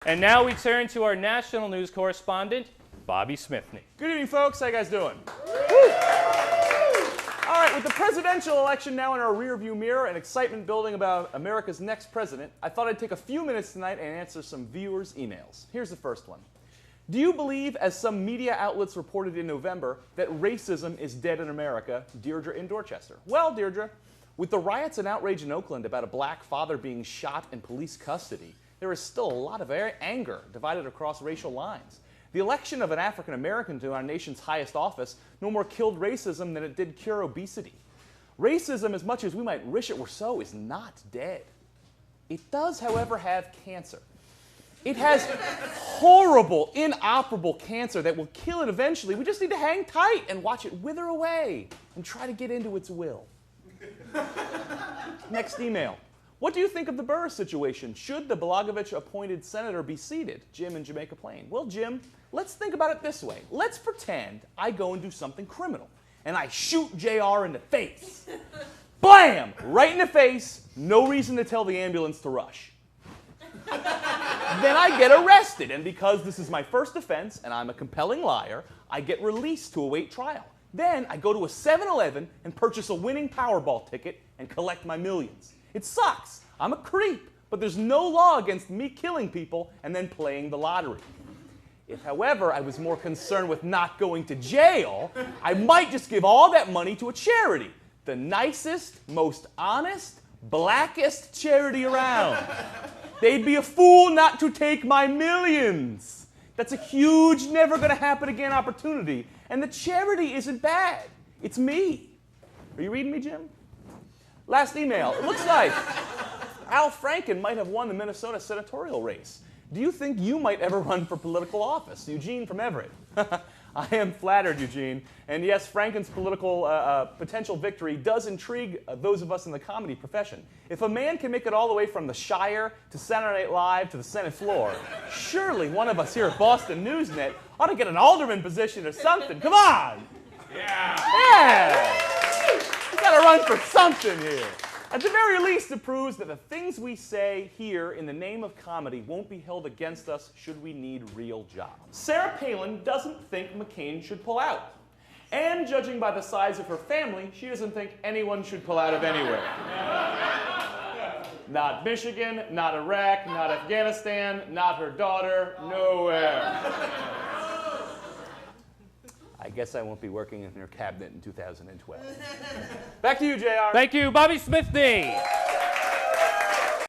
And now we turn to our national news correspondent, Bobby Smithney. Good evening, folks. How you guys doing? All right, with the presidential election now in our rearview mirror and excitement building about America's next president, I thought I'd take a few minutes tonight and answer some viewers' emails. Here's the first one. Do you believe, as some media outlets reported in November, that racism is dead in America? Deirdre in Dorchester. Well, Deirdre, with the riots and outrage in Oakland about a black father being shot in police custody, there is still a lot of anger divided across racial lines. The election of an African American to our nation's highest office no more killed racism than it did cure obesity. Racism, as much as we might wish it were so, is not dead. It does, however, have cancer. It has horrible, inoperable cancer that will kill it eventually. We just need to hang tight and watch it wither away and try to get into its will. Next email. What do you think of the Burris situation? Should the Blagojevich-appointed senator be seated? Jim in Jamaica Plain. Well, Jim, let's think about it this way. Let's pretend I go and do something criminal, and I shoot JR in the face. Blam! Right in the face, no reason to tell the ambulance to rush. Then I get arrested, and because this is my first offense, and I'm a compelling liar, I get released to await trial. Then I go to a 7-Eleven and purchase a winning Powerball ticket and collect my millions. It sucks. I'm a creep, but there's no law against me killing people and then playing the lottery. If, however, I was more concerned with not going to jail, I might just give all that money to a charity. The nicest, most honest, blackest charity around. They'd be a fool not to take my millions. That's a huge, never gonna happen again opportunity. And the charity isn't bad. It's me. Are you reading me, Jim? Last email. It looks like Al Frankin might have won the Minnesota senatorial race. Do you think you might ever run for political office? Eugene from Everett. I am flattered, Eugene. And yes, Frankin's political potential victory does intrigue those of us in the comedy profession. If a man can make it all the way from the Shire to Saturday Night Live to the Senate floor, surely one of us here at Boston Newsnet ought to get an alderman position or something. Come on! Yeah! We gotta run for something here. At the very least, it proves that the things we say here in the name of comedy won't be held against us should we need real jobs. Sarah Palin doesn't think McCain should pull out. And judging by the size of her family, she doesn't think anyone should pull out of anywhere. Not Michigan, not Iraq, not Afghanistan, not her daughter, nowhere. I guess I won't be working in your cabinet in 2012. Back to you, JR. Thank you, Bobby Smithney.